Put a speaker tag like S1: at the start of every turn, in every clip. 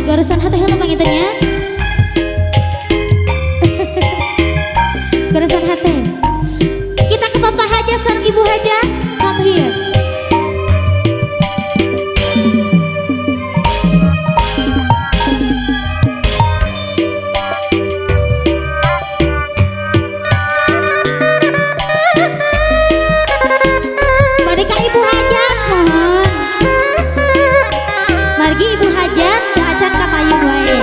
S1: Goresan hati helm pangintennya. Goresan hati. Kita ke Bapak Hajat sareng Ibu Hajat. Come here. Mari ka Ibu Hajat mohon. Margi Ibu Hajat acan ka payung wae.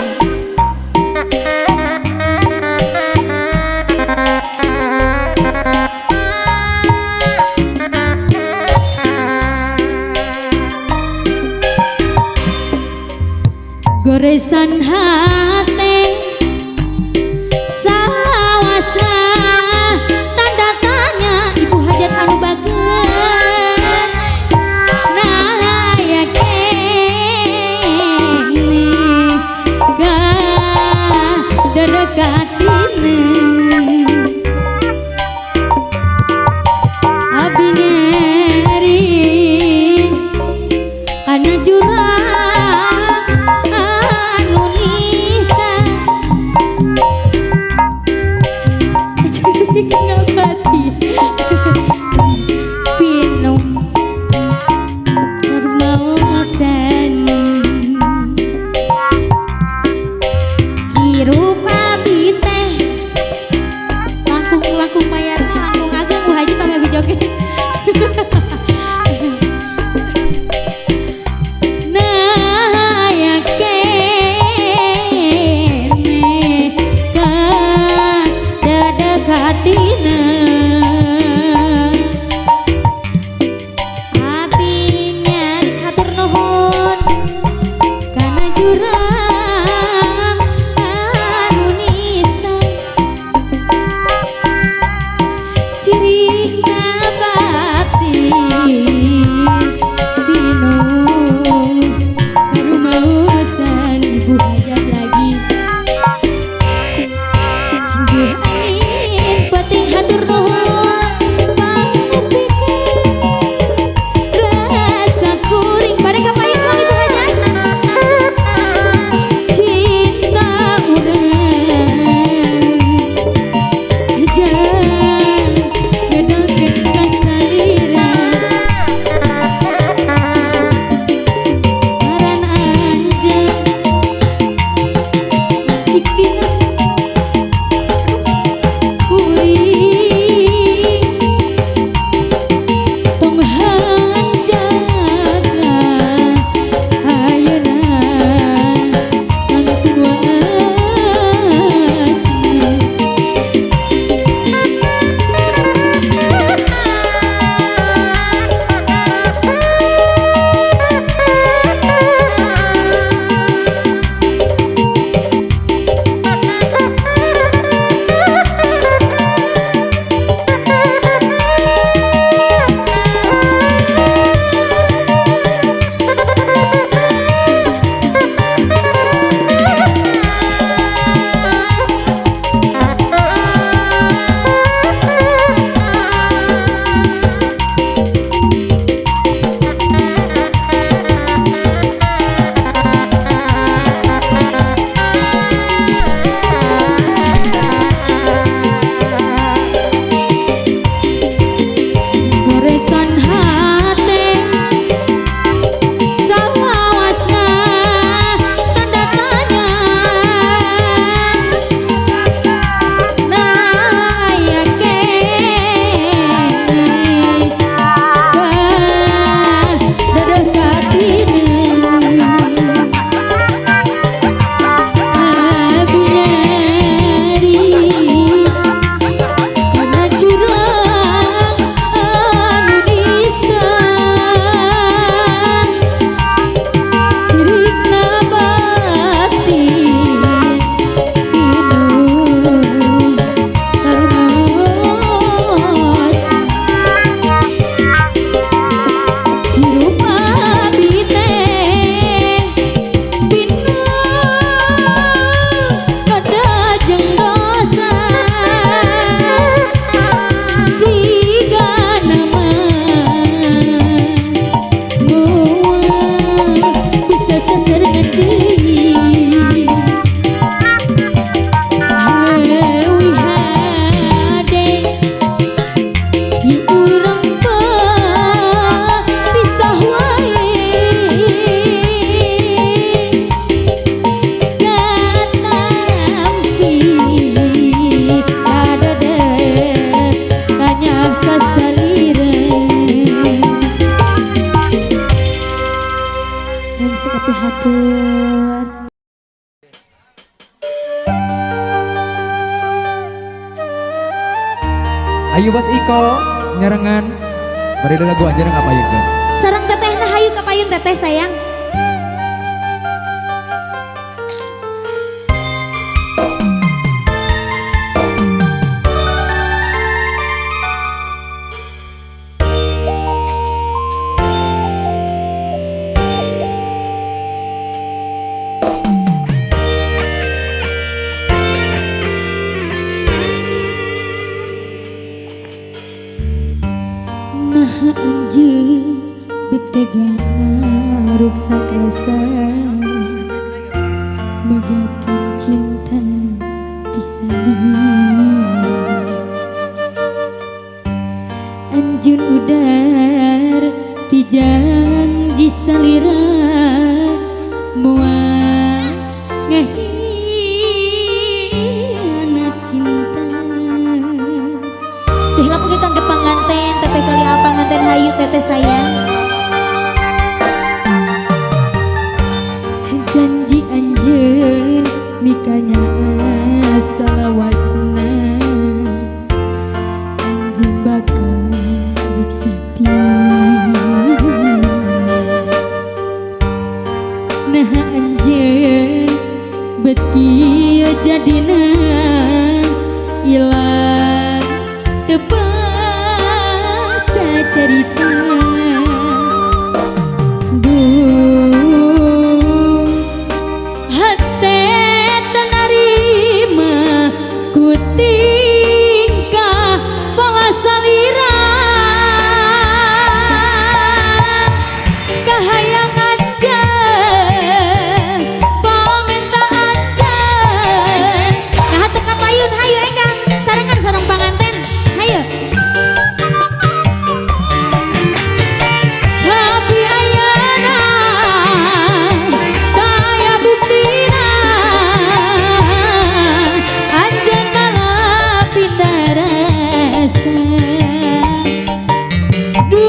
S1: Goresan hati sawasa tanda tanya Ibu Hajat anu bageun nah aya kene ka dedekatina abi ngeris kana jurang ngabati pinung hermausan hirup abdi syukur.
S2: Ayo Bos Iko nyarengan. Bari lagu aja ngapa ya kan?
S1: Sarang teteh nah hayu kapayun teteh sayang. Nah anjeun betega ngaruksa asa megatkeun cinta disandiri anjeun udar ti janji salira moal ngahianat cinta teh lamun kangge panganten teteh kali apa panganten hayu teteh sayang. Janji anjeun mikanya salawasna anjeun bakal riksa nah anjeun bet kieu jadina ilang teu basa cerita hate teu narima ku tingkah pola salira kahayang anjeun pamenta anjeun nah teu kapayun hayu enggang sarengan sareng panganten hayu. Tapi ayana daya buktina anjeun malah pindah rasa duh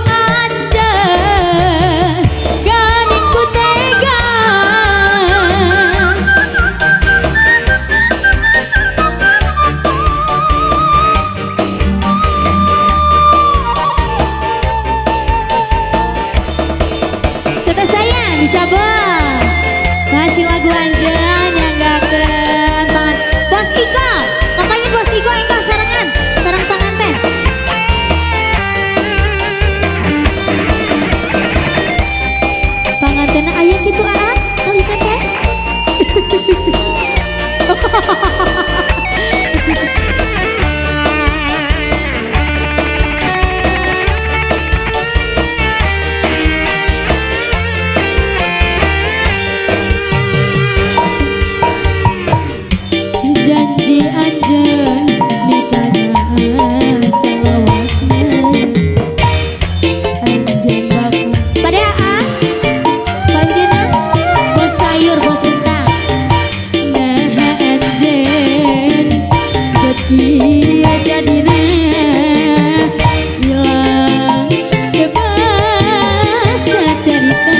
S1: anjeun geuning ku tega teteh sayang dicabut masih lagu anjeun nyanggakeun pangan Bos Iko kapayun Bos Iko engkang sarengan sareng panganten panganten aya kitu aa kali teteh janji anjeun mikana salawasna anjeun bakal pada aa panggina bos sayur bos kentang nah anjeun bet kieu jadina ilang teu basa cerita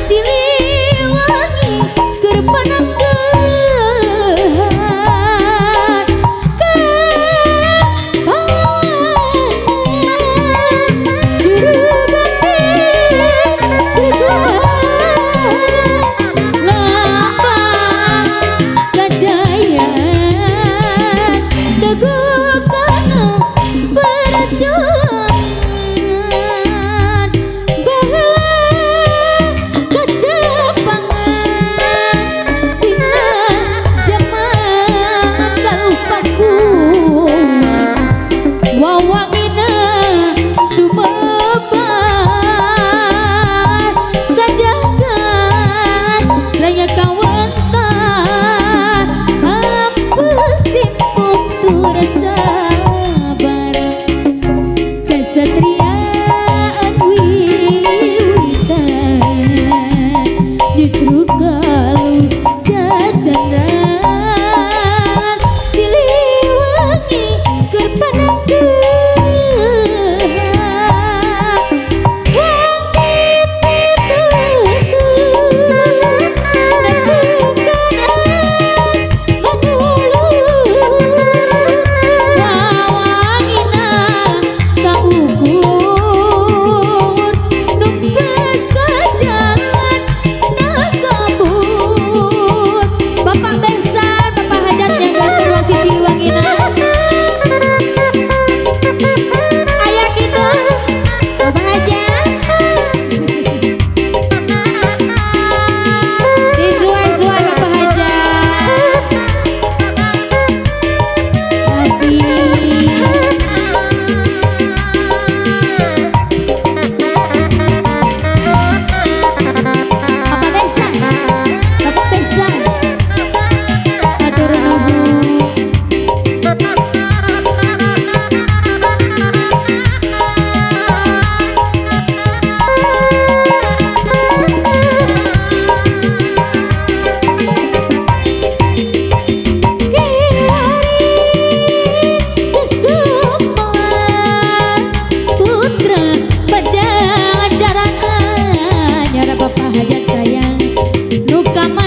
S1: Siliwangi keur panangkeun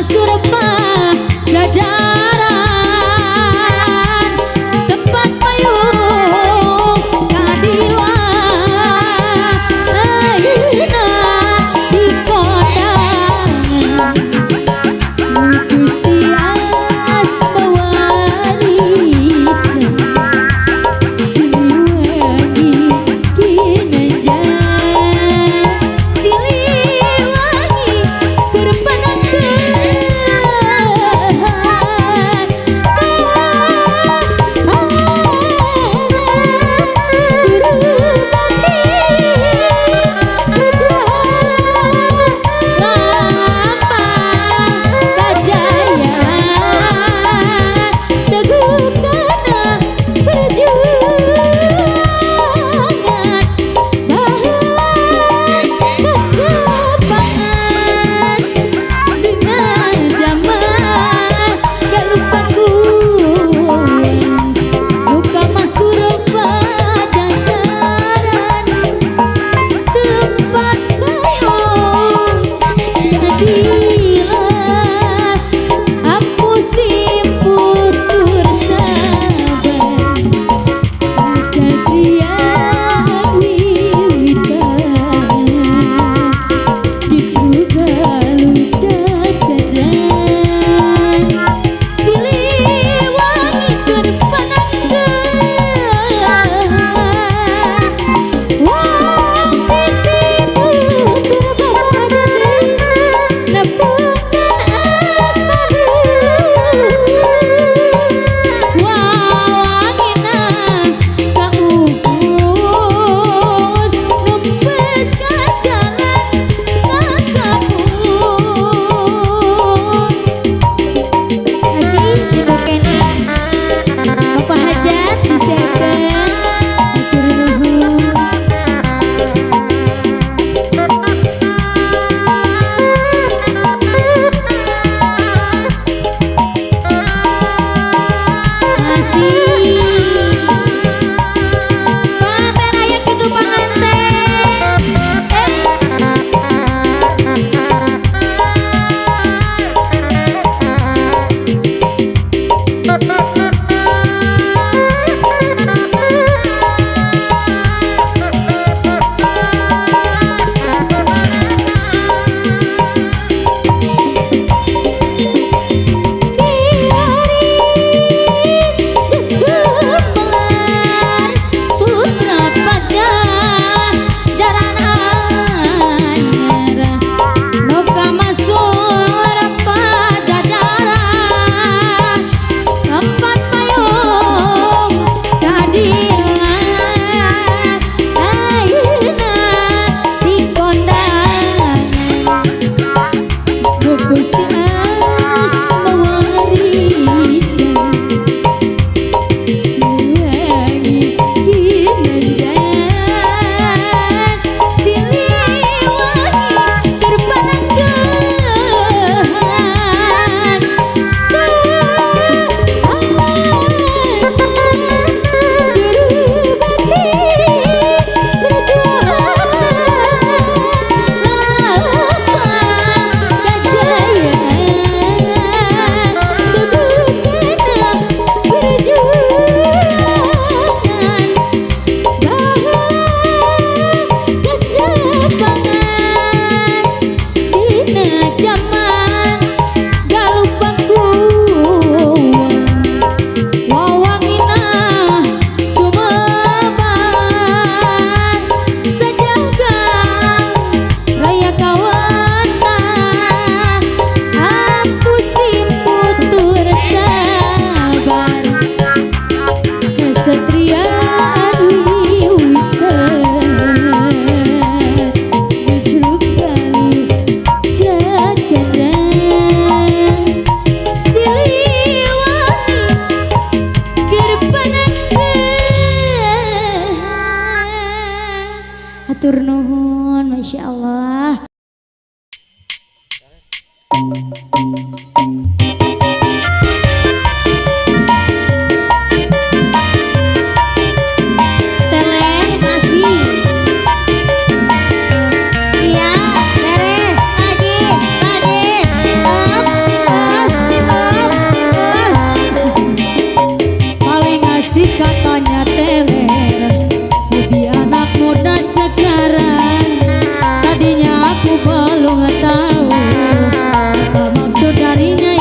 S1: surpa jajaran tempat payung keadilan ayeuna di kondangan Gusti as pewarisan Siliwangi kinanjang Siliwangi berpanangkeun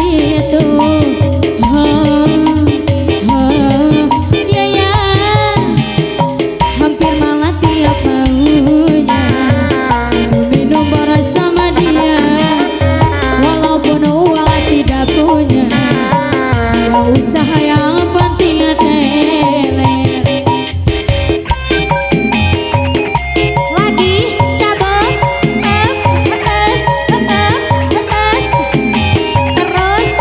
S1: itu. Ya ya, hampir malah tiap maunya minum beras sama dia, walaupun uang tidak punya. Usaha yang penting teler. Lagi cabut, terus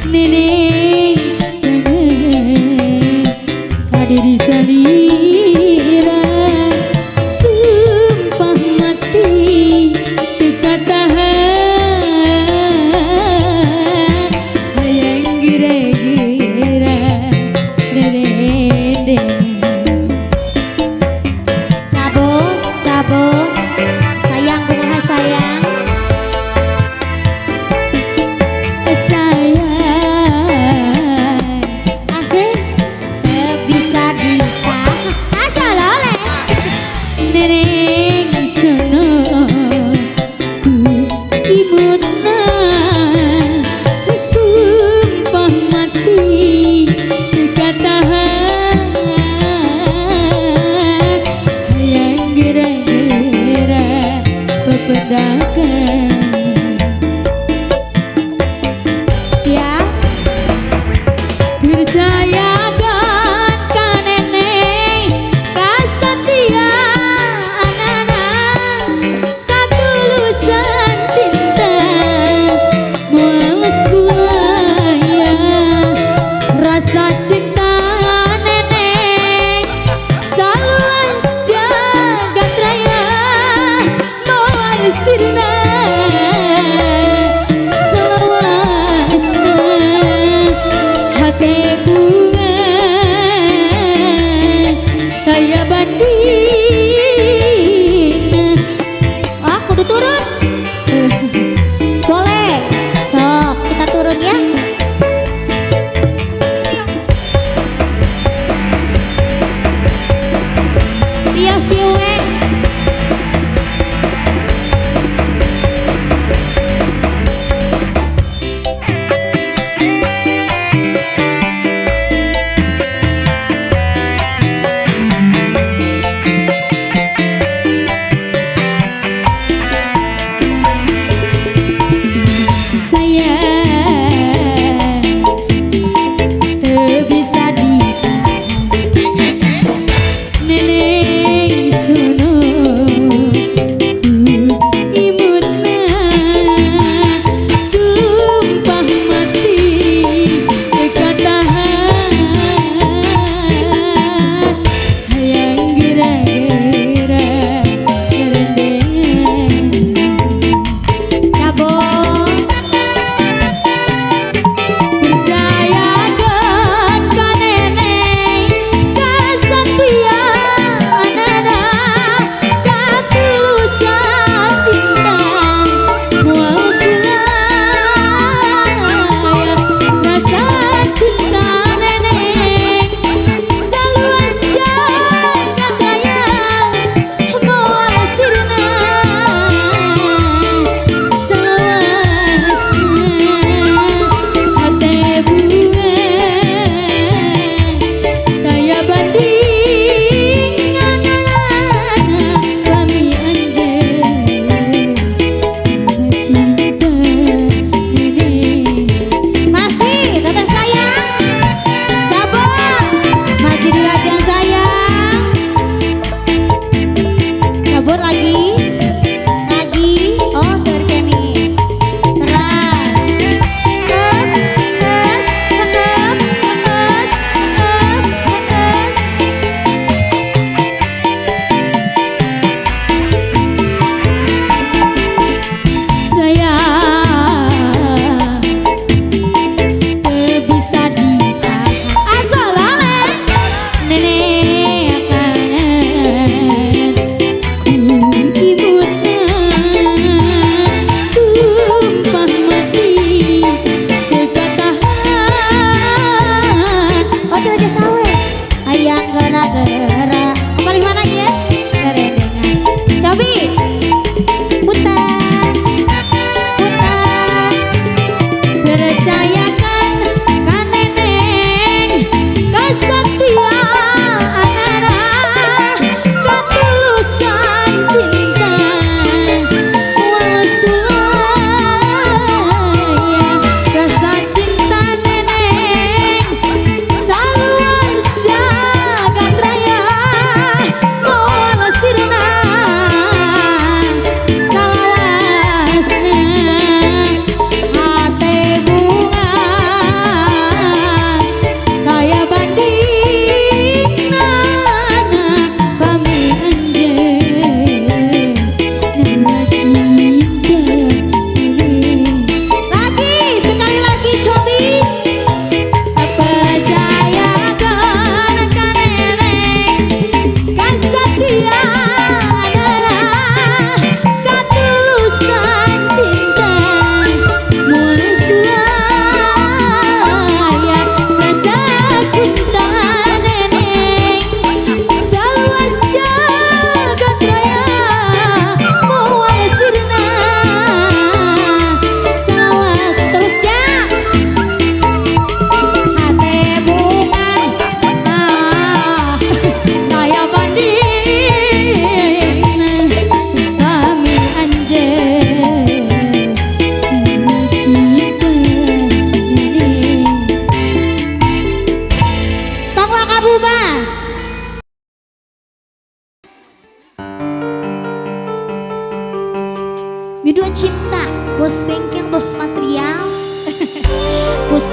S1: neneng hadir di salira sumpah mati dekat tahan hayang gira-gira redeng cabut cabut sayang kumaha sayang sayang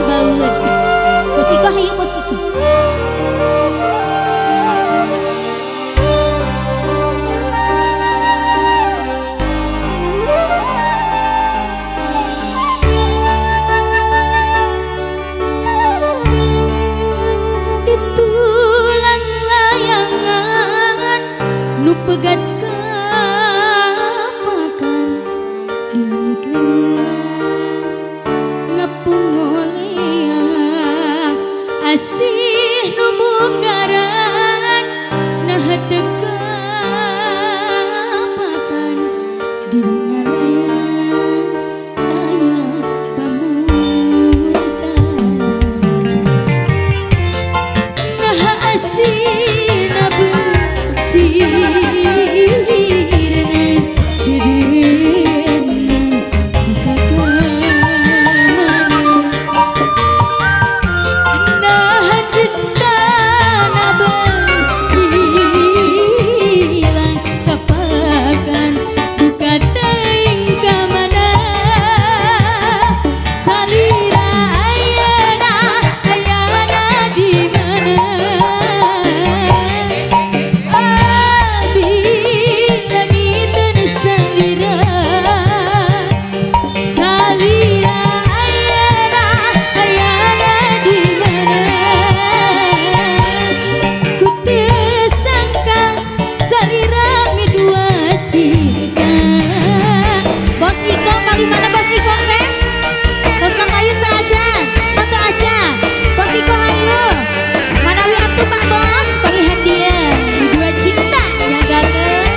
S1: baur. Bos Iko hayu Bos Iko. Ditulang layangan nu pegat kapakan di langit lembang ngapung oleang asih nu munggaran nah teu kapakan diri ngalayang taya pamuntan nah asina bersirna didenan kakaman nah cintana berhilang kapakan duka teuing kamana salira ayana di mana abi langiteun salira salira ayana di mana ku teu sangka salira midua cinta. Bos Iko kali mana Bos Iko ke? Bos Kapayun teu aja, tante aja. Bos Iko hayu. Manawi atuh Pak Bos, palihan dia midua cinta jagakeun.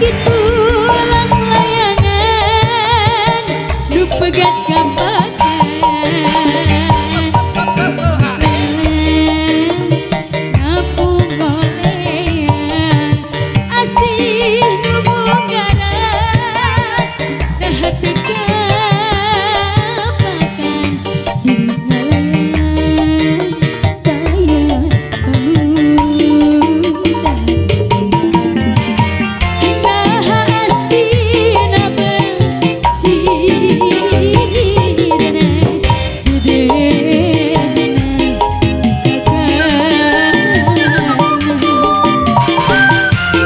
S1: Ditulang layangan nu pegat kapakan ngapung oleang asih nu munggaran nah teu kapakan diri ngalayang taya pamundan nah asina bersirna didenan kakaman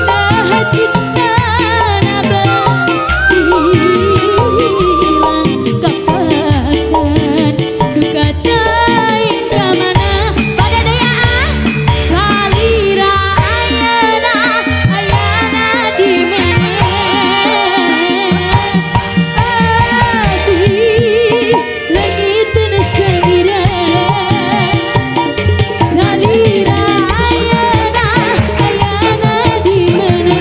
S1: nah cintana berhilang kapakan duka teuing kamana pada dayaan salira ayana di mana abi langiteun salira salira ayana di mana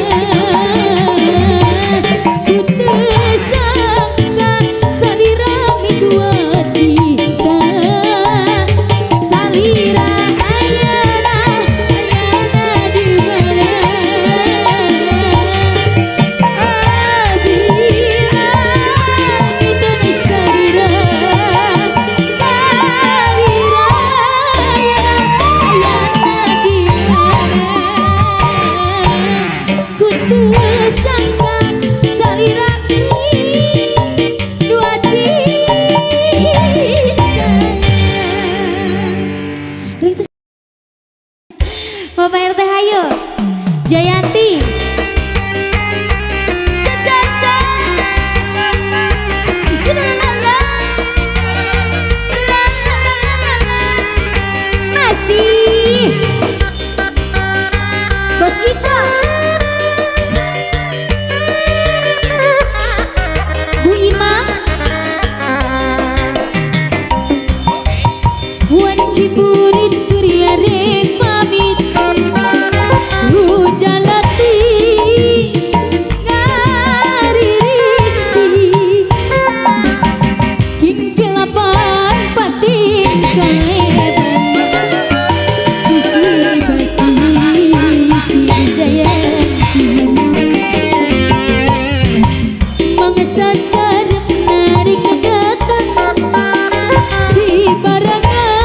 S1: ku teu sangka salira midua cinta salira ayana di mana abi langiteun salira salira ayana di mana ku teu sangka salira dua cinta. Mama RT hayu Jayanti Caca masih Bos Iko Bu Imam Wan Cipurit Surya Rek pamit Rujalati ngaririnci Kingkilapan pating kaleban Sisi basi si Jayanti Mangsa sarep narik datang di barangan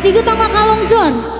S1: Cigu tangga kalungsur.